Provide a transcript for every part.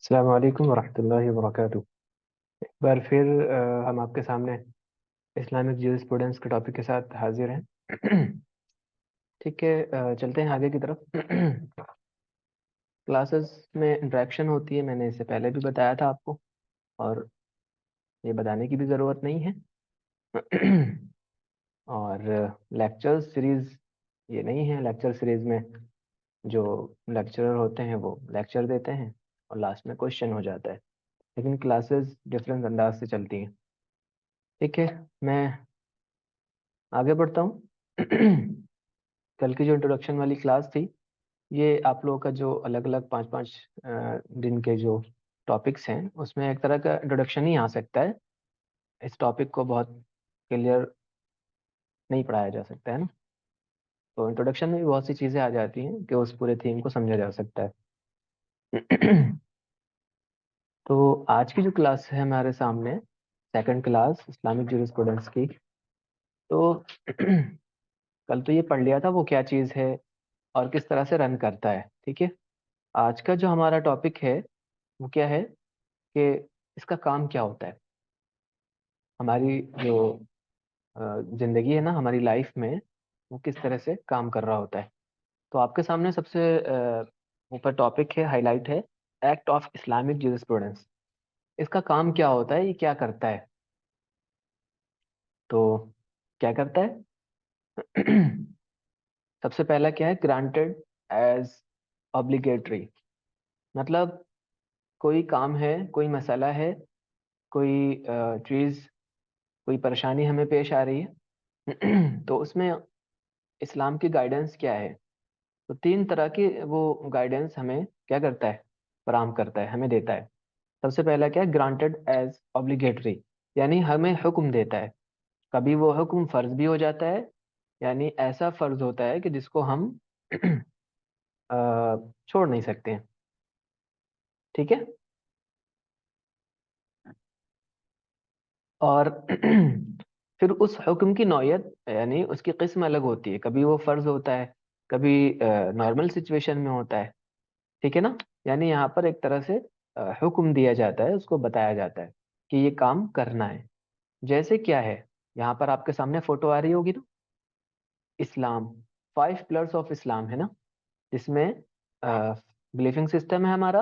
السلام علیکم ورحمۃ اللہ وبرکاتہ۔ ایک بار پھر ہم آپ کے سامنے اسلامک جیوسپروڈنس کے ٹاپک کے ساتھ حاضر ہیں۔ ٹھیک ہے، چلتے ہیں آگے کی طرف۔ کلاسز میں انٹریکشن ہوتی ہے، میں نے اس سے پہلے بھی بتایا تھا آپ کو، اور یہ بتانے کی بھی ضرورت نہیں ہے۔ اور لیکچر سیریز یہ نہیں ہے، لیکچر سیریز میں جو لیکچرر ہوتے ہیں وہ لیکچر دیتے ہیں اور لاسٹ میں کوشچن ہو جاتا ہے، لیکن کلاسز ڈفرینٹ انداز سے چلتی ہیں۔ ٹھیک ہے، میں آگے بڑھتا ہوں۔ کل کی جو انٹروڈکشن والی کلاس تھی، یہ آپ لوگوں کا جو الگ الگ پانچ پانچ دن کے جو ٹاپکس ہیں اس میں ایک طرح کا انٹروڈکشن ہی آ سکتا ہے۔ اس ٹاپک کو بہت کلیئر نہیں پڑھایا جا سکتا ہے نا، تو انٹروڈکشن میں بھی بہت سی چیزیں آ جاتی ہیں کہ اس پورے تھیم کو سمجھا جا سکتا ہے۔ تو آج کی جو کلاس ہے ہمارے سامنے، سیکنڈ کلاس اسلامک جیورسپروڈنس کی، تو کل تو یہ پڑھ لیا تھا وہ کیا چیز ہے اور کس طرح سے رن کرتا ہے۔ ٹھیک ہے، آج کا جو ہمارا ٹاپک ہے وہ کیا ہے کہ اس کا کام کیا ہوتا ہے۔ ہماری جو زندگی ہے نا، ہماری لائف میں وہ کس طرح سے کام کر رہا ہوتا ہے۔ تو آپ کے سامنے سب سے اوپر ٹاپک ہے، ہائی لائٹ ہے، ایکٹ آف اسلامک جیورسپروڈنس۔ اس کا کام کیا ہوتا ہے، یہ کیا کرتا ہے؟ تو کیا کرتا ہے؟ سب سے پہلا کیا ہے، گرانٹیڈ ایز obligatory، مطلب کوئی کام ہے، کوئی مسئلہ ہے، کوئی چیز، کوئی پریشانی ہمیں پیش آ رہی ہے، تو اس میں اسلام کی گائیڈنس کیا ہے؟ تو تین طرح کی وہ گائیڈنس ہمیں کیا کرتا ہے، فراہم کرتا ہے، ہمیں دیتا ہے۔ سب سے پہلا کیا ہے، گرانٹیڈ ایز obligatory، یعنی ہمیں حکم دیتا ہے۔ کبھی وہ حکم فرض بھی ہو جاتا ہے، یعنی ایسا فرض ہوتا ہے کہ جس کو ہم چھوڑ نہیں سکتے ہیں۔ ٹھیک ہے، اور پھر اس حکم کی نوعیت یعنی اس کی قسم الگ ہوتی ہے، کبھی وہ فرض ہوتا ہے، کبھی نارمل سچویشن میں ہوتا ہے۔ ٹھیک ہے نا، یعنی یہاں پر ایک طرح سے حکم دیا جاتا ہے، اس کو بتایا جاتا ہے کہ یہ کام کرنا ہے۔ جیسے کیا ہے، یہاں پر آپ کے سامنے فوٹو آ رہی ہوگی نا، اسلام، 5 پلرس آف اسلام ہے نا، جس میں بلیفنگ سسٹم ہے ہمارا،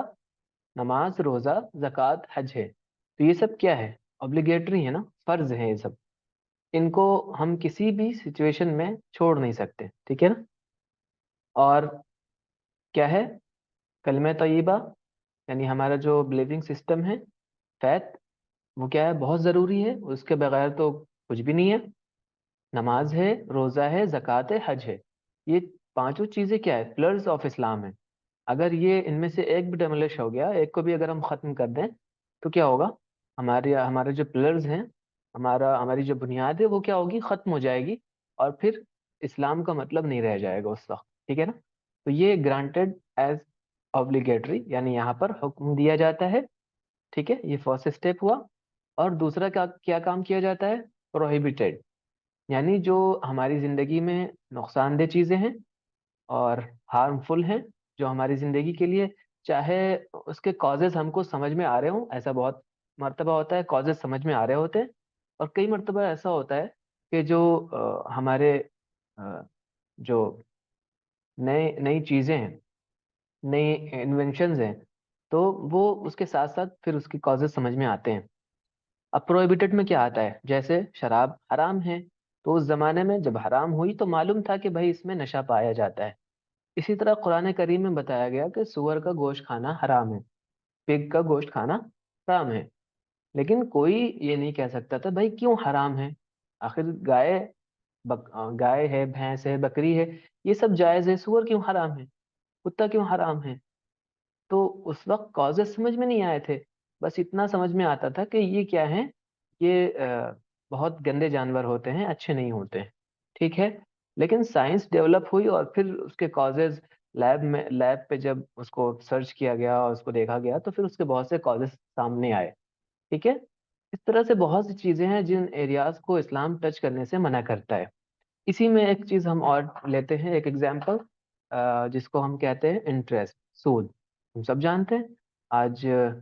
نماز، روزہ، زکوٰۃ، حج ہے۔ تو یہ سب کیا ہے، obligatory ہے نا، فرض ہے یہ سب، ان کو ہم کسی بھی سچویشن میں چھوڑ نہیں سکتے۔ ٹھیک ہے نا، اور کیا ہے، کلمہ طیبہ، یعنی ہمارا جو بلیفنگ سسٹم ہے، فیتھ، وہ کیا ہے، بہت ضروری ہے، اس کے بغیر تو کچھ بھی نہیں ہے۔ نماز ہے، روزہ ہے، زکوٰۃ ہے، حج ہے، یہ پانچوں چیزیں کیا ہے، پلرز آف اسلام ہے۔ اگر یہ ان میں سے ایک بھی ڈیمولش ہو گیا، ایک کو بھی اگر ہم ختم کر دیں، تو کیا ہوگا، ہمارے جو پلرز ہیں، ہماری جو بنیاد ہے وہ کیا ہوگی، ختم ہو جائے گی، اور پھر اسلام کا مطلب نہیں رہ جائے گا اس وقت۔ ٹھیک ہے نا، تو یہ گرانٹیڈ ایز obligatory، یعنی یہاں پر حکم دیا جاتا ہے۔ ٹھیک ہے، یہ فرسٹ اسٹیپ ہوا۔ اور دوسرا کیا کیا کام کیا جاتا ہے، prohibited، یعنی جو ہماری زندگی میں نقصان دہ چیزیں ہیں اور ہارمفل ہیں، جو ہماری زندگی کے لیے، چاہے اس کے کازز ہم کو سمجھ میں آ رہے ہوں، ایسا بہت مرتبہ ہوتا ہے کازز سمجھ میں آ رہے ہوتے ہیں، اور کئی مرتبہ ایسا ہوتا ہے کہ جو ہمارے جو نئی چیزیں ہیں، نئی انوینشنز ہیں، تو وہ اس کے ساتھ ساتھ پھر اس کی کازز سمجھ میں آتے ہیں۔ اب پروہیبٹڈ میں کیا آتا ہے، جیسے شراب حرام ہے، تو اس زمانے میں جب حرام ہوئی تو معلوم تھا کہ بھائی اس میں نشہ پایا جاتا ہے۔ اسی طرح قرآن کریم میں بتایا گیا کہ سور کا گوشت کھانا حرام ہے، پگ کا گوشت کھانا حرام ہے، لیکن کوئی یہ نہیں کہہ سکتا تھا بھائی کیوں حرام ہے، آخر گائے ہے، بھینس ہے، بکری ہے، یہ سب جائز ہے، سور کیوں حرام ہے، کتا کیوں حرام ہے؟ تو اس وقت کازز سمجھ میں نہیں آئے تھے، بس اتنا سمجھ میں آتا تھا کہ یہ کیا ہے، یہ بہت گندے جانور ہوتے ہیں، اچھے نہیں ہوتے ہیں۔ ٹھیک ہے، لیکن سائنس ڈیولپ ہوئی اور پھر اس کے کازز لیب پہ جب اس کو سرچ کیا گیا اور اس کو دیکھا گیا، تو پھر اس کے بہت سے کازز سامنے آئے۔ ٹھیک ہے، اس طرح سے بہت سی چیزیں ہیں جن ایریاز کو اسلام ٹچ کرنے سے منع کرتا ہے۔ اسی میں ایک چیز ہم اور لیتے ہیں، ایک ایگزامپل، جس کو ہم کہتے ہیں انٹرسٹ، سود، ہم سب جانتے ہیں آج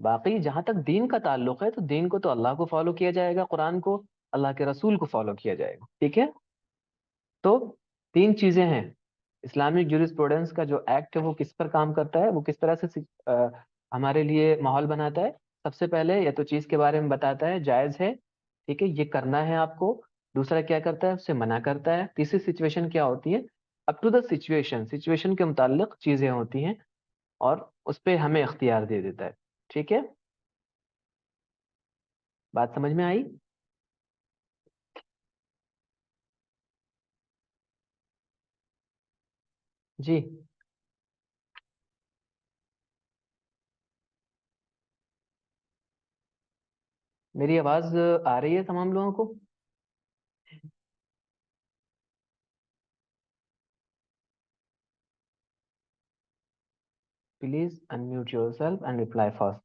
باقی جہاں تک دین کا تعلق ہے تو دین کو تو اللہ کو فالو کیا جائے گا، قرآن کو، اللہ کے رسول کو فالو کیا جائے گا، ٹھیک ہے؟ تو تین چیزیں ہیں۔ اسلامک جورسپروڈنس کا جو ایکٹ ہے وہ کس پر کام کرتا ہے، وہ کس طرح سے ہمارے لیے ماحول بناتا ہے؟ سب سے پہلے یا تو چیز کے بارے میں بتاتا ہے جائز ہے، ٹھیک ہے، یہ کرنا ہے آپ کو۔ دوسرا کیا کرتا ہے؟ اس سے منع کرتا ہے۔ تیسری سچویشن کیا ہوتی ہے؟ Up to the situation, situation کے متعلق چیزیں ہوتی ہیں اور اس پہ ہمیں اختیار دے دیتا ہے، ٹھیک ہے؟ بات سمجھ میں آئی؟ جی، میری آواز آ رہی ہے تمام لوگوں کو؟ Please unmute yourself and reply fast.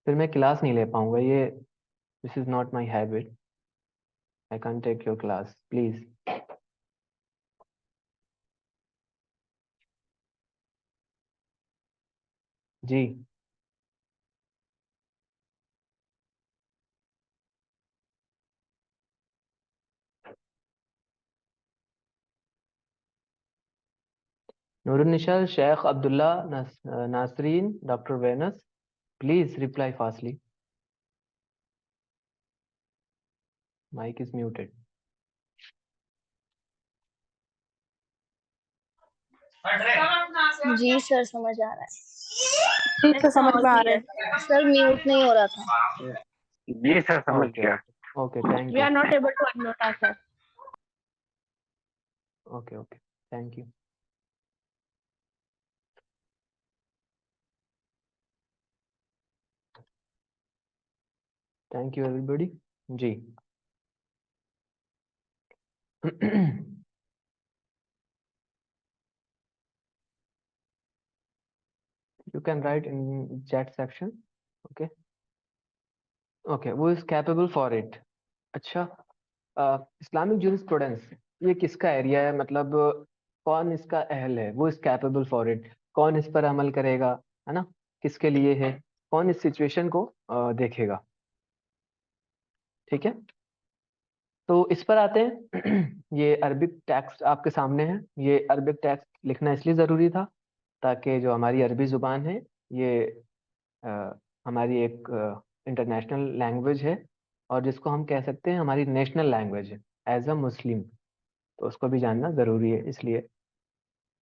پھر میں کلاس نہیں لے پاؤں گا، یہ this is not my habit, I can't take your class please. جی، Noor Un-Nisha, Sheikh Abdullah, Nasreen, doctor Venus, please reply fastly, mic is muted. جی سر سمجھ آ رہا ٹھیک سے سمجھ میں آ رہا ہے۔ ہے سر، میوٹ نہیں ہو رہا تھا. جی سر سمجھ اوکے گیا۔ Okay okay, thank We you, are not able to unmute ourselves. Okay okay, thank you. Thank you everybody. جی you can write in chat section. Okay. Okay, who is capable for it؟ اچھا، Islamic jurisprudence یہ کس کا area ہے؟ مطلب کون اس کا اہل ہے؟ وہ از کیپیبل فار اٹ، کون اس پر عمل کرے گا، ہے نا؟ کس کے لیے ہے؟ کون اس سچویشن کو دیکھے گا؟ ٹھیک ہے، تو اس پر آتے ہیں۔ یہ عربک ٹیکسٹ آپ کے سامنے ہے۔ یہ عربک ٹیکسٹ لکھنا اس لیے ضروری تھا تاکہ جو ہماری عربی زبان ہے یہ ہماری ایک انٹرنیشنل لینگویج ہے، اور جس کو ہم کہہ سکتے ہیں ہماری نیشنل لینگویج ہے ایز اے مسلم، تو اس کو بھی جاننا ضروری ہے، اس لیے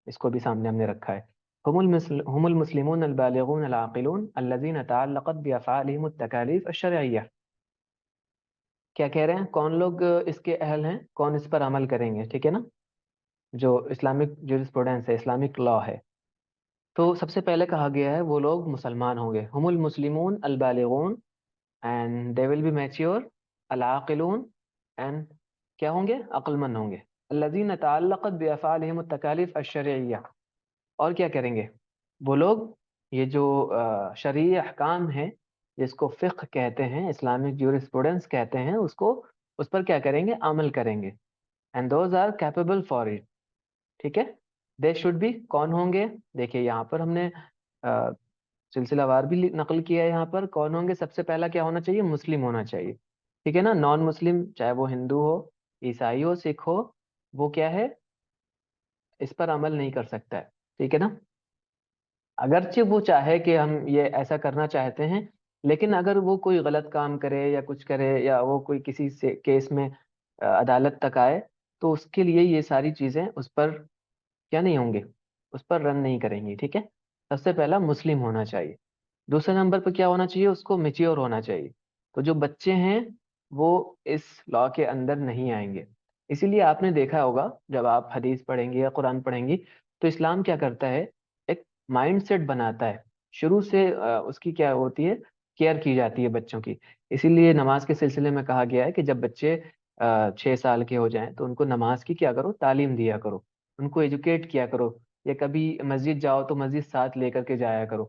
اس کو بھی سامنے ہم نے رکھا ہے۔ هم المسلمون البالغون العاقلون الذين تعلقت بافعالهم التكاليف الشرعيه۔ کیا کہہ رہے ہیں؟ کون لوگ اس کے اہل ہیں، کون اس پر عمل کریں گے، ٹھیک ہے نا؟ جو اسلامک جورسپروڈنس ہے، اسلامک لا ہے، تو سب سے پہلے کہا گیا ہے وہ لوگ مسلمان ہوں گے، ہم المسلمون البالغون، and they will be mature, العاقلون، اینڈ کیا ہوں گے؟ عقل مند ہوں گے، الذین تعلقت بافعالہم التکالیف الشرعیہ، اور کیا کریں گے وہ لوگ؟ یہ جو شرعی احکام ہیں جس کو فقہ کہتے ہیں، اسلامک جورسپروڈنس کہتے ہیں، اس کو، اس پر کیا کریں گے؟ عمل کریں گے، and those are capable for it, ٹھیک ہے؟ دے شوڈ بی، کون ہوں گے؟ دیکھیے یہاں پر ہم نے سلسلہ وار بھی نقل کیا ہے، یہاں پر کون ہوں گے؟ سب سے پہلا کیا ہونا چاہیے؟ مسلم ہونا چاہیے، ٹھیک ہے نا؟ نان مسلم چاہے وہ ہندو ہو، عیسائی ہو، سکھ ہو، وہ کیا ہے؟ اس پر عمل نہیں کر سکتا ہے، ٹھیک ہے نا؟ اگرچہ وہ چاہے کہ ہم یہ ایسا کرنا چاہتے ہیں، لیکن اگر وہ کوئی غلط کام کرے یا کچھ کرے، یا وہ کوئی کسی سے کیس میں عدالت تک آئے، تو اس کے لیے یہ ساری چیزیں اس پر کیا نہیں ہوں گے؟ اس پر رن نہیں کریں گی، ٹھیک ہے؟ سب سے پہلا مسلم ہونا چاہیے۔ دوسرے نمبر پہ کیا ہونا چاہیے؟ اس کو میچیور ہونا چاہیے۔ تو جو بچے ہیں وہ اس لا کے اندر نہیں آئیں گے۔ اسی لیے آپ نے دیکھا ہوگا جب آپ حدیث پڑھیں گے یا قرآن پڑھیں گی تو اسلام کیا کرتا ہے؟ ایک مائنڈ سیٹ بناتا ہے، شروع سے اس کی کیا ہوتی ہے؟ کیئر کی جاتی ہے بچوں کی۔ اسی لیے نماز کے سلسلے میں کہا گیا ہے کہ جب بچے 6 سال کے ہو جائیں تو ان کو نماز کی کیا کرو؟ تعلیم دیا کرو، ان کو ایجوکیٹ کیا کرو، یا کبھی مسجد جاؤ تو مسجد ساتھ لے کر کے جایا کرو،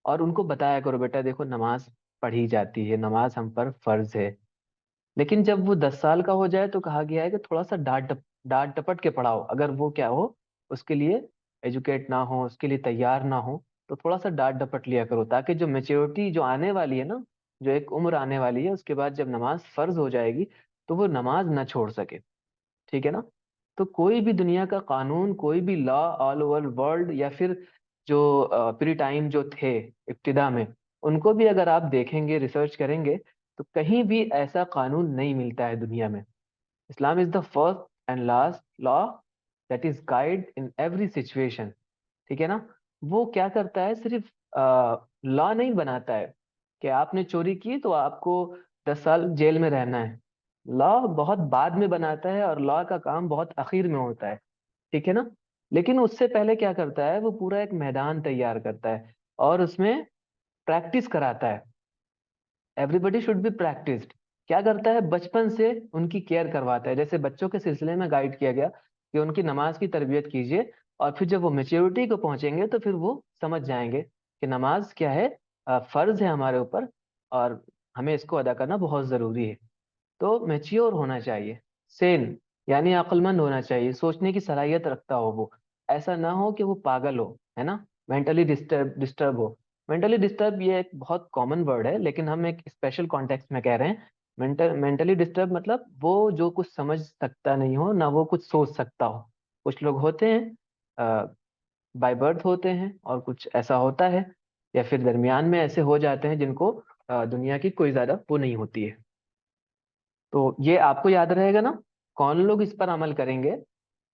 اور ان کو بتایا کرو بیٹا دیکھو نماز پڑھی جاتی ہے، نماز ہم پر فرض ہے۔ لیکن جب وہ 10 سال کا ہو جائے تو کہا گیا ہے کہ تھوڑا سا ڈانٹ ڈپٹ کے پڑھاؤ، اگر وہ کیا ہو اس کے لیے ایجوکیٹ نہ ہو، اس کے لیے تیار نہ ہو، تو تھوڑا سا ڈانٹ ڈپٹ لیا کرو، تاکہ جو میچیورٹی جو آنے والی ہے نا، جو ایک عمر آنے والی ہے، اس کے بعد جب نماز فرض ہو جائے گی تو وہ نماز نہ چھوڑ سکے. ٹھیک ہے نا؟ تو کوئی بھی دنیا کا قانون، کوئی بھی لا آل اوور ورلڈ، یا پھر جو پری ٹائم جو تھے ابتدا میں، ان کو بھی اگر آپ دیکھیں گے، ریسرچ کریں گے، تو کہیں بھی ایسا قانون نہیں ملتا ہے دنیا میں. Islam is the first and last law that is guide in every situation. ٹھیک ہے نا؟ وہ کیا کرتا ہے، صرف لا نہیں بناتا ہے کہ آپ نے چوری کی تو آپ کو 10 سال جیل میں رہنا ہے. لا بہت بعد میں بناتا ہے، اور لا کا کام بہت اخیر میں ہوتا ہے. ٹھیک ہے نا؟ لیکن اس سے پہلے کیا کرتا ہے، وہ پورا ایک میدان تیار کرتا ہے اور اس میں پریکٹس کراتا ہے. Everybody should be practised. کیا کرتا ہے، بچپن سے ان کی کیئر کرواتا ہے. جیسے بچوں کے سلسلے میں گائیڈ کیا گیا کہ ان کی نماز کی تربیت کیجیے، اور پھر جب وہ میچیورٹی کو پہنچیں گے تو پھر وہ سمجھ جائیں گے کہ نماز کیا ہے، فرض ہے ہمارے اوپر، اور ہمیں اس کو ادا کرنا بہت ضروری ہے. تو میچیور ہونا چاہیے، سین یعنی عقل مند ہونا چاہیے، سوچنے کی صلاحیت رکھتا ہو وہ. ایسا نہ ہو کہ وہ پاگل ہو، ہے نا، مینٹلی ڈسٹرب ہو. مینٹلی ڈسٹرب یہ ایک بہت کامن ورڈ ہے، لیکن ہم ایک اسپیشل کانٹیکس میں کہہ رہے ہیں. مینٹلی ڈسٹرب مطلب وہ جو کچھ سمجھ سکتا نہیں ہو، نہ وہ کچھ سوچ سکتا ہو. کچھ لوگ ہوتے ہیں بائی برتھ ہوتے ہیں، اور کچھ ایسا ہوتا ہے، یا پھر درمیان میں ایسے ہو جاتے ہیں جن کو دنیا کی کوئی زیادہ وہ نہیں ہوتی ہے. تو یہ آپ کو یاد رہے گا نا. کون لوگ اس پر عمل کریں گے؟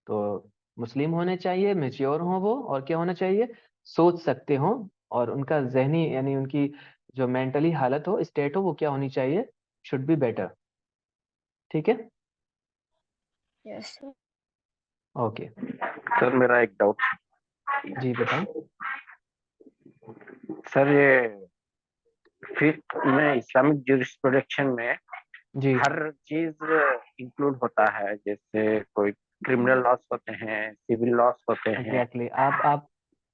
تو مسلم ہونے چاہیے، میچیور ہوں وہ، اور کیا ہونا چاہیے، سوچ سکتے ہوں، اور ان کا ذہنی یعنی ان کی جو مینٹلی حالت ہو، اسٹیٹ ہو، وہ کیا ہونی چاہیے، شوڈ بی بیٹر. ٹھیک ہے؟ Yes. اوکے. سر میرا ایک ڈاؤٹ. جی بتائیں. سر یہ فقہ میں، اسلامک جورسپروڈکشن میں جی ہر چیز انکلوڈ ہوتا ہے، جیسے کوئی کرمنل لاس ہوتے ہیں، سول لاس ہوتے ہیں. ایگزیکٹلی.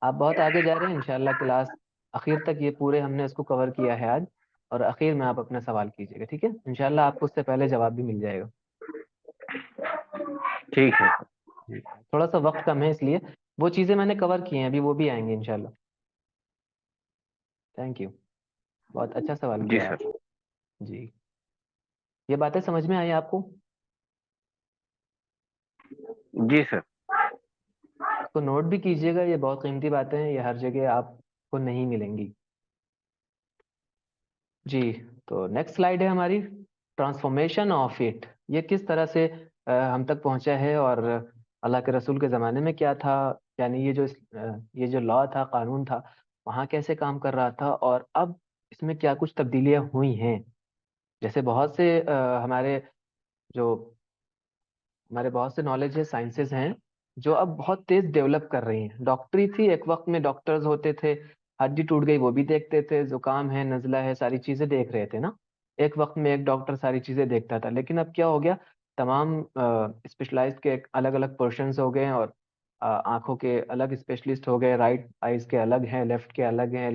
آپ بہت آگے جا رہے ہیں. انشاءاللہ کلاس اخیر تک یہ پورے ہم نے اس کو کور کیا ہے آج، اور اخیر میں آپ اپنا سوال کیجیے گا. ٹھیک ہے؟ انشاءاللہ آپ کو اس سے پہلے جواب بھی مل جائے گا. ٹھیک ہے. جی تھوڑا سا وقت کم ہے، اس لیے وہ چیزیں میں نے کور کی ہیں، ابھی وہ بھی آئیں گے انشاءاللہ. Thank you. بہت اچھا سوال جی کیا آپ. سر. جی یہ باتیں سمجھ میں آئی آپ کو؟ جی سر. اس کو نوٹ بھی کیجیے گا، یہ بہت قیمتی باتیں ہیں، یہ ہر جگہ آپ کو نہیں ملیں گی. جی تو نیکسٹ سلائیڈ ہے ہماری، ٹرانسفارمیشن آف اٹ. یہ کس طرح سے ہم تک پہنچا ہے، اور اللہ کے رسول کے زمانے میں کیا تھا، یعنی یہ جو لا تھا، قانون تھا، وہاں کیسے کام کر رہا تھا، اور اب اس میں کیا کچھ تبدیلیاں ہوئی ہیں. جیسے بہت سے جو ہمارے بہت سے نالج ہے، سائنسز ہیں جو اب بہت تیز ڈیولپ کر رہی ہیں. ڈاکٹری تھی ایک وقت میں، ڈاکٹرز ہوتے تھے، ہڈی ٹوٹ گئی وہ بھی دیکھتے تھے، زکام ہے، نزلہ ہے، ساری چیزیں دیکھ رہے تھے نا. ایک وقت میں ایک ڈاکٹر ساری چیزیں دیکھتا تھا. لیکن اب کیا ہو گیا، تمام اسپیشلائزڈ کے الگ الگ پورشنز ہو گئے ہیں، اور آنکھوں کے الگ اسپیشلسٹ ہو گئے، رائٹ آئیز کے الگ ہیں، لیفٹ کے الگ ہیں.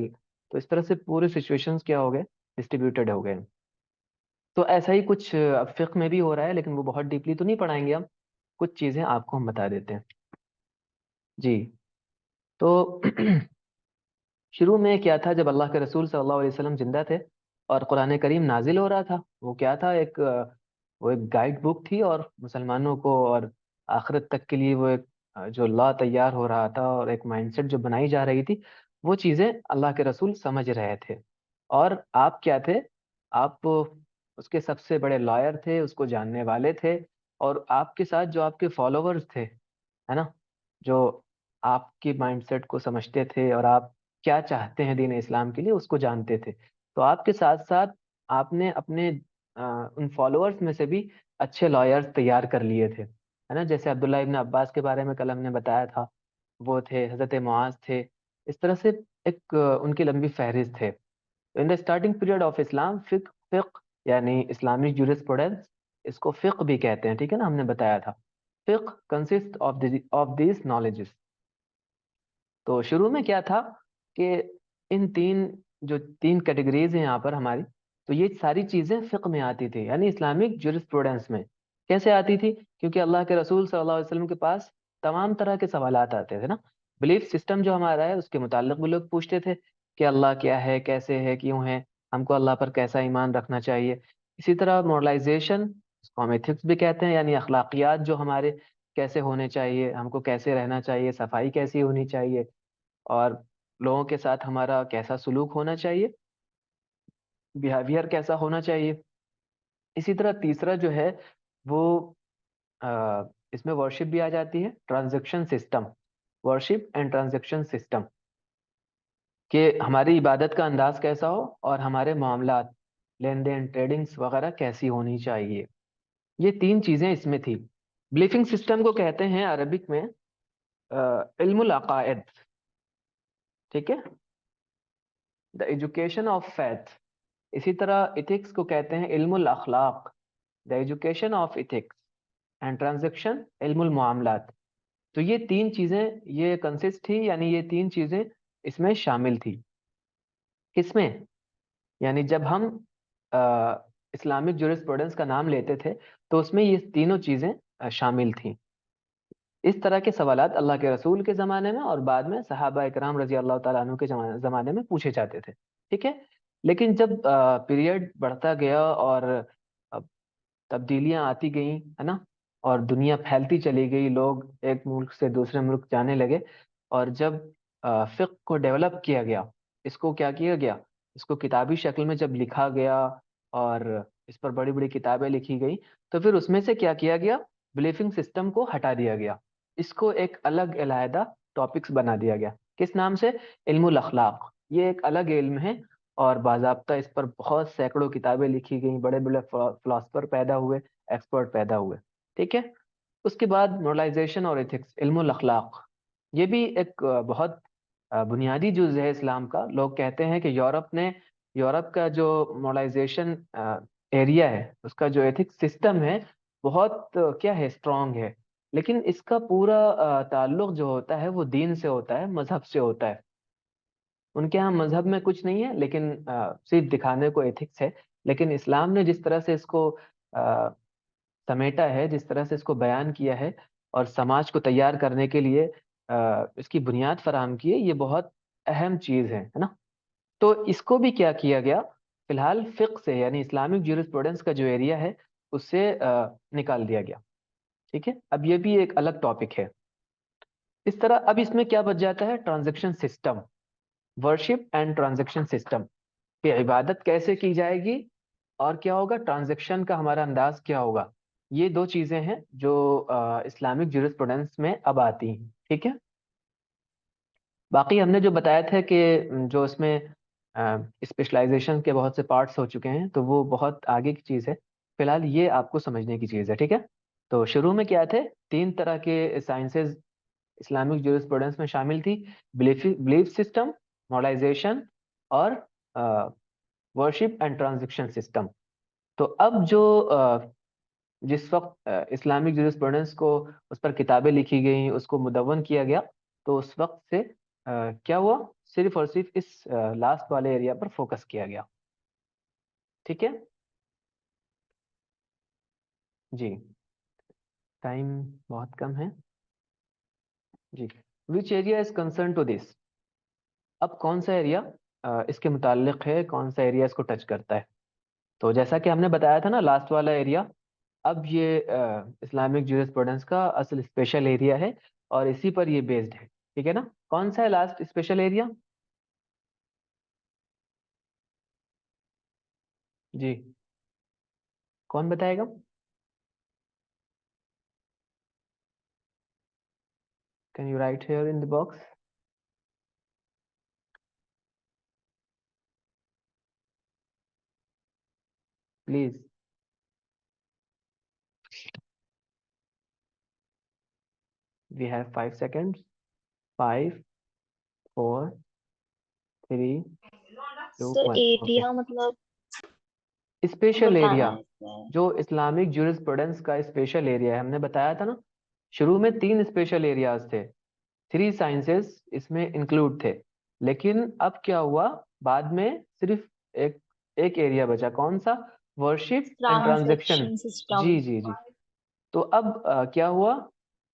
تو اس طرح سے پورے سچویشنز کیا ہو گئے، ڈسٹریبیوٹیڈ ہو گئے. تو ایسا ہی کچھ اب فقہ میں بھی ہو رہا ہے، لیکن وہ بہت ڈیپلی تو نہیں پڑھائیں گے ہم، کچھ چیزیں آپ کو ہم بتا دیتے ہیں. جی تو شروع میں کیا تھا، جب اللہ کے رسول صلی اللہ علیہ وسلم زندہ تھے اور قرآن کریم نازل ہو رہا تھا، وہ کیا تھا، وہ ایک گائیڈ بک تھی، اور مسلمانوں کو اور آخرت تک کے لیے وہ ایک جو لا تیار ہو رہا تھا، اور ایک مائنڈ سیٹ جو بنائی جا رہی تھی، وہ چیزیں اللہ کے رسول سمجھ رہے تھے. اور آپ کیا تھے، آپ اس کے سب سے بڑے لائر تھے، اس کو جاننے والے تھے، اور آپ کے ساتھ جو آپ کے فالوورز تھے، ہے نا، جو آپ کی مائنڈ سیٹ کو سمجھتے تھے، اور آپ کیا چاہتے ہیں دین اسلام کے لیے اس کو جانتے تھے. تو آپ کے ساتھ ساتھ آپ نے اپنے ان فالوورز میں سے بھی اچھے لائرز تیار کر لیے تھے، ہے نا. جیسے عبداللہ ابن عباس کے بارے میں کل ہم نے بتایا تھا، وہ تھے، حضرت معاذ تھے. اس طرح سے ایک ان کی لمبی فہرست ہے. ان دا اسٹارٹنگ پیریڈ آف اسلام، فقہ یعنی اسلامک جورسپروڈنس، اس کو فقہ بھی کہتے ہیں. ٹھیک ہے نا، ہم نے بتایا تھا. فقہ کنسسٹ آف دیز نالجز. تو شروع میں کیا تھا کہ ان جو تین کیٹیگریز ہیں یہاں پر ہماری، تو یہ ساری چیزیں فقہ میں آتی تھی، یعنی اسلامک جورسپروڈنس میں. کیسے آتی تھی؟ کیونکہ اللہ کے رسول صلی اللہ علیہ وسلم کے پاس تمام طرح کے سوالات آتے تھے نا. بلیف سسٹم جو ہمارا ہے اس کے متعلق بھی لوگ پوچھتے تھے کہ اللہ کیا ہے، کیسے ہے، کیوں ہے، ہم کو اللہ پر کیسا ایمان رکھنا چاہیے. اسی طرح مورلائزیشن، اس کو ہم ایتھکس بھی کہتے ہیں، یعنی اخلاقیات جو ہمارے کیسے ہونے چاہیے، ہم کو کیسے رہنا چاہیے، صفائی کیسی ہونی چاہیے، اور لوگوں کے ساتھ ہمارا کیسا سلوک ہونا چاہیے، بیہیویئر کیسا ہونا چاہیے. اسی طرح تیسرا جو ہے وہ اس میں ورشپ بھی آ جاتی ہے، transaction system, worship and transaction system, کہ ہماری عبادت کا انداز کیسا ہو اور ہمارے معاملات، لین دین، ٹریڈنگس وغیرہ کیسی ہونی چاہیے. یہ 3 چیزیں اس میں تھی. بلیفنگ سسٹم کو کہتے ہیں عربک میں علم العقائد، ٹھیک ہے، دا ایجوکیشن آف فیتھ. اسی طرح ایتھکس کو کہتے ہیں علم الاخلاق، the education of ethics. And transaction علم المعاملات. تو یہ 3 چیزیں یہ کنسسٹ تھی، یعنی یہ 3 چیزیں اس میں شامل تھی. کس میں؟ یعنی جب ہم اسلامک جورسپروڈنس کا نام لیتے تھے تو اس میں یہ تینوں چیزیں شامل تھیں. اس طرح کے سوالات اللہ کے رسول کے زمانے میں اور بعد میں صحابہ اکرام رضی اللہ تعالیٰ عنہ کے زمانے میں پوچھے جاتے تھے، ٹھیک ہے. لیکن جب پیریڈ بڑھتا گیا اور تبدیلیاں آتی گئیں، ہے نا، اور دنیا پھیلتی چلی گئی، لوگ ایک ملک سے دوسرے ملک جانے لگے، اور جب فقہ کو ڈیولپ کیا گیا، اس کو کیا کیا گیا، اس کو کتابی شکل میں جب لکھا گیا اور اس پر بڑی بڑی کتابیں لکھی گئی، تو پھر اس میں سے کیا کیا گیا، بلیفنگ سسٹم کو ہٹا دیا گیا. اس کو ایک الگ علیحدہ ٹاپکس بنا دیا گیا. کس نام سے؟ علم الاخلاق. یہ ایک الگ علم ہے اور باضابطہ اس پر بہت سینکڑوں کتابیں لکھی گئیں، بڑے بڑے فلاسفر پیدا ہوئے، ایکسپرٹ پیدا ہوئے، ٹھیک ہے. اس کے بعد مورلائزیشن اور ایتھکس، علم الاخلاق، یہ بھی ایک بہت بنیادی جز ہے اسلام کا. لوگ کہتے ہیں کہ یورپ کا جو مورلائزیشن ایریا ہے، اس کا جو ایتھکس سسٹم ہے بہت کیا ہے، اسٹرانگ ہے. لیکن اس کا پورا تعلق جو ہوتا ہے وہ دین سے ہوتا ہے، مذہب سے ہوتا ہے. ان کے ہاں مذہب میں کچھ نہیں ہے، لیکن صرف دکھانے کو ایتھکس ہے. لیکن اسلام نے جس طرح سے اس کو سمیٹا ہے، جس طرح سے اس کو بیان کیا ہے اور سماج کو تیار کرنے کے لیے اس کی بنیاد فراہم کی ہے، یہ بہت اہم چیز ہے نا. تو اس کو بھی کیا کیا گیا، فی الحال فقہ سے، یعنی اسلامک جورسپروڈنس کا جو ایریا ہے اس سے نکال دیا گیا، ٹھیک ہے. اب یہ بھی ایک الگ ٹاپک ہے. اس طرح اب اس میں کیا بچ جاتا ہے، transaction system, worship and transaction system, کہ عبادت کیسے کی جائے گی اور کیا ہوگا، ٹرانزیکشن کا ہمارا انداز کیا ہوگا. یہ 2 چیزیں ہیں جو اسلامک جورسپروڈنس میں اب آتی ہیں، ٹھیک ہے. باقی ہم نے جو بتایا تھا کہ جو اس میں اسپیشلائزیشن کے بہت سے پارٹس ہو چکے ہیں، تو وہ بہت آگے کی چیز ہے. فی الحال یہ آپ کو سمجھنے کی چیز ہے، ٹھیک ہے. تو شروع میں کیا تھے، 3 طرح کے سائنسز اسلامک جورسپروڈنس میں شامل تھی: بلیف سسٹم، مورلائزیشن اور ورشپ اینڈ ٹرانزیکشن سسٹم. تو اب جو جس وقت اسلامک جورسپروڈنس کو اس پر کتابیں لکھی گئیں، اس کو مدون کیا گیا، تو اس وقت سے کیا ہوا، صرف اور صرف اس لاسٹ والے ایریا پر فوکس کیا گیا، ٹھیک ہے. جی ٹائم بہت کم ہے. جی which area is concern to this. اب کون سا ایریا اس کے متعلق ہے، کون سا ایریا اس کو ٹچ کرتا ہے. تو جیسا کہ ہم نے بتایا تھا نا، لاسٹ والا ایریا، اب یہ اسلامک جورسپروڈنس کا اصل اسپیشل ایریا ہے اور اسی پر یہ بیسڈ ہے، ٹھیک ہے نا. کون سا ہے لاسٹ اسپیشل ایریا؟ جی کون بتائے گا؟ Can you write here in the box please. We have 5 seconds. 5 4 3 2 sir 1. Area مطلب اسپیشل ایریا، بتانا ہے اس میں. جو اسلامک جورسپروڈنس کا اسپیشل ایریا ہے. ہم نے بتایا تھا نا، شروع میں 3 اسپیشل ایریاز تھے، 3 سائنسز اس میں انکلوڈ تھے. لیکن اب کیا ہوا، بعد میں صرف ایک ایریا بچا. کون سا؟ Worship and transaction. Transaction system. جی جی جی. تو اب کیا ہوا،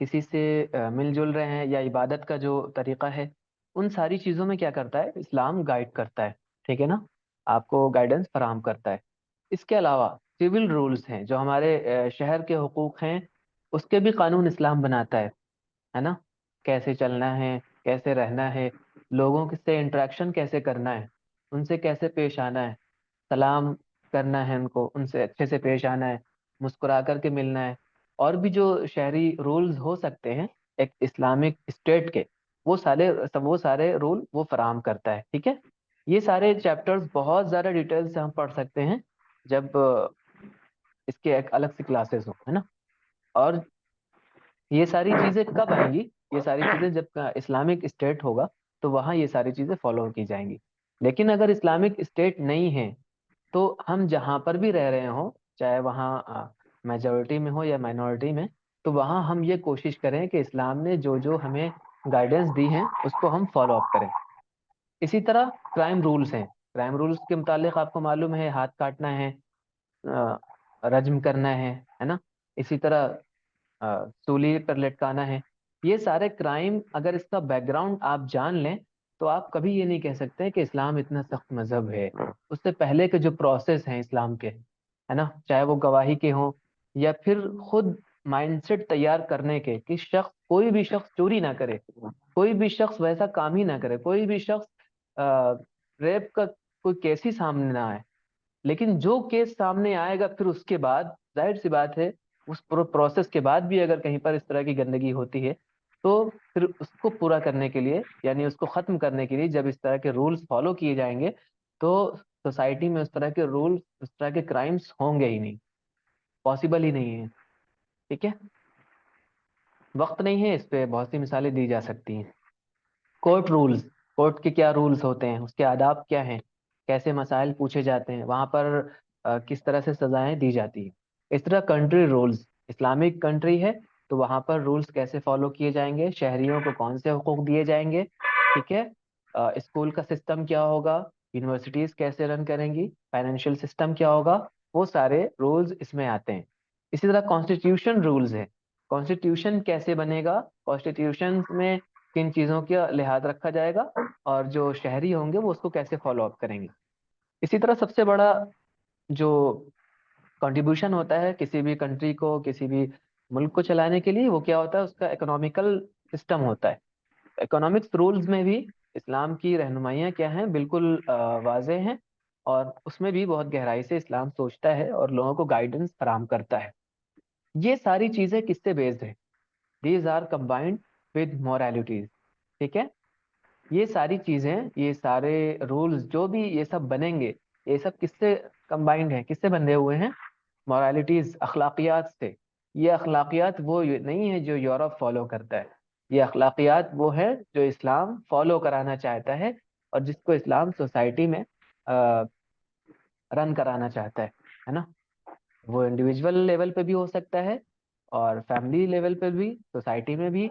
کسی سے مل جل رہے ہیں یا عبادت کا جو طریقہ ہے، ان ساری چیزوں میں کیا کرتا ہے اسلام گائیڈ کرتا ہے، ٹھیک ہے نا، آپ کو گائیڈنس فراہم کرتا ہے۔ اس کے علاوہ سول رولز ہیں جو ہمارے شہر کے حقوق ہیں، اس کے بھی قانون اسلام بناتا ہے نا، کیسے چلنا ہے، کیسے رہنا ہے، لوگوں سے انٹریکشن کیسے کرنا ہے، ان سے کیسے پیش آنا ہے، سلام کرنا ہے ان کو، ان سے اچھے سے پیش آنا ہے، مسکرا کر کے ملنا ہے، اور بھی جو شہری رولز ہو سکتے ہیں ایک اسلامک اسٹیٹ کے، وہ سارے رول وہ فراہم کرتا ہے، ٹھیک ہے۔ یہ سارے چیپٹرز بہت زیادہ ڈیٹیل سے ہم پڑھ سکتے ہیں جب اس کے ایک الگ سی کلاسز ہو، ہے نا۔ اور یہ ساری چیزیں کب آئیں گی؟ یہ ساری چیزیں جب اسلامک اسٹیٹ ہوگا تو وہاں یہ ساری چیزیں فالو کی جائیں گی۔ لیکن اگر اسلامک اسٹیٹ نہیں ہے تو ہم جہاں پر بھی رہ رہے ہوں، چاہے وہاں میجورٹی میں ہو یا مائنورٹی میں، تو وہاں ہم یہ کوشش کریں کہ اسلام نے جو جو ہمیں گائیڈنس دی ہیں اس کو ہم فالو اپ کریں۔ اسی طرح کرائم رولز ہیں، کرائم رولز کے متعلق آپ کو معلوم ہے ہاتھ کاٹنا ہے، رجم کرنا ہے نا، اسی طرح سولی پر لٹکانا ہے۔ یہ سارے کرائم اگر اس کا بیک گراؤنڈ آپ جان لیں تو آپ کبھی یہ نہیں کہہ سکتے کہ اسلام اتنا سخت مذہب ہے۔ اس سے پہلے کے جو پروسیس ہیں اسلام کے، ہے نا، چاہے وہ گواہی کے ہوں یا پھر خود مائنڈ سیٹ تیار کرنے کے کہ کوئی بھی شخص چوری نہ کرے، کوئی بھی شخص ویسا کام ہی نہ کرے، کوئی بھی شخص ریپ کا کوئی کیس ہی سامنے نہ آئے۔ لیکن جو کیس سامنے آئے گا پھر اس کے بعد ظاہر سی بات ہے اس پروسیس کے بعد بھی اگر کہیں پر اس طرح کی گندگی ہوتی ہے تو پھر اس کو پورا کرنے کے لیے، یعنی اس کو ختم کرنے کے لیے جب اس طرح کے رولز فالو کیے جائیں گے تو سوسائٹی میں اس طرح کے رولز، اس طرح کے کرائمز ہوں گے ہی نہیں، پاسبل ہی نہیں ہے، ٹھیک ہے۔ وقت نہیں ہے، اس پہ بہت سی مثالیں دی جا سکتی ہیں۔ کورٹ رولز، کورٹ کے کیا رولز ہوتے ہیں، اس کے آداب کیا ہیں، کیسے مسائل پوچھے جاتے ہیں وہاں پر، کس طرح سے سزائیں دی جاتی ہیں۔ اس طرح کنٹری رولز، اسلامک کنٹری ہے تو وہاں پر رولز کیسے فالو کیے جائیں گے، شہریوں کو کون سے حقوق دیے جائیں گے، ٹھیک ہے، اسکول کا سسٹم کیا ہوگا، یونیورسٹیز کیسے رن کریں گی، فائنینشیل سسٹم کیا ہوگا، وہ سارے رولز اس میں آتے ہیں۔ اسی طرح کانسٹیٹیوشن رولز ہے، کانسٹیٹیوشن کیسے بنے گا، کانسٹیٹیوشن میں کن چیزوں کا لحاظ رکھا جائے گا، اور جو شہری ہوں گے وہ اس کو کیسے فالو اپ کریں گے۔ اسی طرح سب سے بڑا جو کنٹریبیوشن ہوتا ہے کسی بھی کنٹری کو، کسی بھی ملک کو چلانے کے لیے، وہ کیا ہوتا ہے، اس کا اکنامیکل سسٹم ہوتا ہے۔ اکنامکس رولز میں بھی اسلام کی رہنمائیاں کیا ہیں، بالکل واضح ہیں، اور اس میں بھی بہت گہرائی سے اسلام سوچتا ہے اور لوگوں کو گائیڈنس فراہم کرتا ہے۔ یہ ساری چیزیں کس سے بیسڈ ہیں؟ These are combined with moralities، ٹھیک ہے۔ یہ ساری چیزیں، یہ سارے رولز جو بھی یہ سب بنیں گے، یہ سب کس سے کمبائنڈ ہیں، کس سے بندھے ہوئے ہیں؟ moralities، اخلاقیات سے۔ یہ اخلاقیات وہ نہیں ہے جو یورپ فالو کرتا ہے، یہ اخلاقیات وہ ہے جو اسلام فالو کرانا چاہتا ہے اور جس کو اسلام سوسائٹی میں رن کرانا چاہتا ہے نا۔ وہ انڈیویجول لیول پہ بھی ہو سکتا ہے اور فیملی لیول پہ بھی، سوسائٹی میں بھی،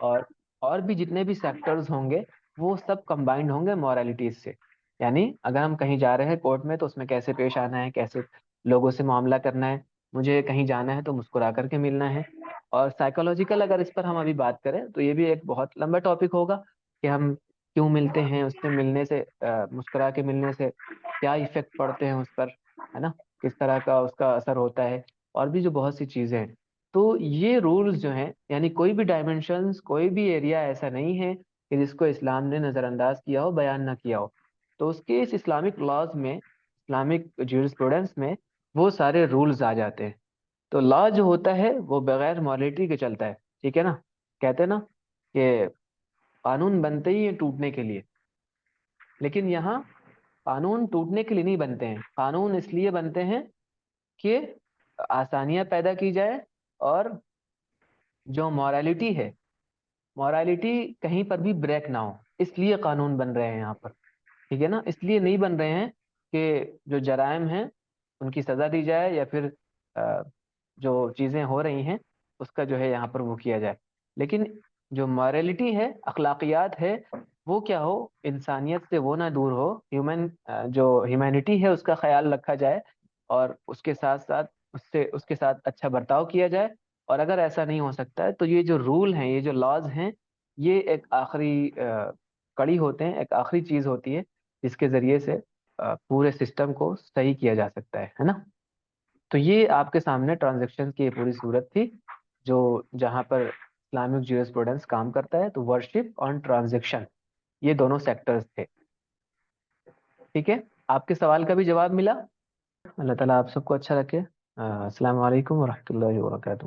اور بھی جتنے بھی سیکٹرز ہوں گے وہ سب کمبائنڈ ہوں گے مورالٹیز سے۔ یعنی اگر ہم کہیں جا رہے ہیں کورٹ میں تو اس میں کیسے پیش آنا ہے، کیسے لوگوں سے معاملہ کرنا ہے، مجھے کہیں جانا ہے تو مسکرا کر کے ملنا ہے۔ اور سائیکولوجیکل اگر اس پر ہم ابھی بات کریں تو یہ بھی ایک بہت لمبا ٹاپک ہوگا کہ ہم کیوں ملتے ہیں، اس سے ملنے سے، مسکرا کے ملنے سے کیا ایفیکٹ پڑتے ہیں اس پر، ہے نا، کس طرح کا اس کا اثر ہوتا ہے، اور بھی جو بہت سی چیزیں ہیں۔ تو یہ رولز جو ہیں، یعنی کوئی بھی ڈائمنشنز، کوئی بھی ایریا ایسا نہیں ہے کہ جس کو اسلام نے نظر انداز کیا ہو، بیان نہ کیا ہو۔ تو اس کے اس اسلامک لاز میں، اسلامک جیورسپروڈنس میں وہ سارے رولز آ جاتے ہیں۔ تو لا جو ہوتا ہے وہ بغیر مورالٹی کے چلتا ہے، ٹھیک ہے نا۔ کہتے ہیں نا کہ قانون بنتے ہی ہیں ٹوٹنے کے لیے، لیکن یہاں قانون ٹوٹنے کے لیے نہیں بنتے ہیں، قانون اس لیے بنتے ہیں کہ آسانیاں پیدا کی جائے، اور جو مورالٹی ہے، مورالٹی کہیں پر بھی بریک نہ ہو، اس لیے قانون بن رہے ہیں یہاں پر، ٹھیک ہے نا۔ اس لیے نہیں بن رہے ہیں کہ جو جرائم ہیں ان کی سزا دی جائے، یا پھر جو چیزیں ہو رہی ہیں اس کا جو ہے یہاں پر وہ کیا جائے، لیکن جو مورالٹی ہے، اخلاقیات ہے، وہ کیا ہو، انسانیت سے وہ نہ دور ہو، جو ہیومینٹی ہے اس کا خیال رکھا جائے، اور اس کے ساتھ ساتھ اس کے ساتھ اچھا برتاؤ کیا جائے، اور اگر ایسا نہیں ہو سکتا ہے تو یہ جو رول ہیں، یہ جو لاز ہیں، یہ ایک آخری کڑی ہوتے ہیں، ایک آخری چیز ہوتی ہے جس کے ذریعے سے پورے سسٹم کو صحیح کیا جا سکتا ہے نا. تو یہ آپ کے سامنے ٹرانزیکشن کی پوری صورت تھی جو جہاں پر اسلامک جیورسپروڈنس کام کرتا ہے. تو ورشپ آن ٹرانزیکشن یہ دونوں سیکٹرز تھے. ٹھیک ہے، آپ کے سوال کا بھی جواب ملا. اللہ تعالیٰ آپ سب کو اچھا رکھے. السلام علیکم ورحمۃ اللہ وبرکاتہ.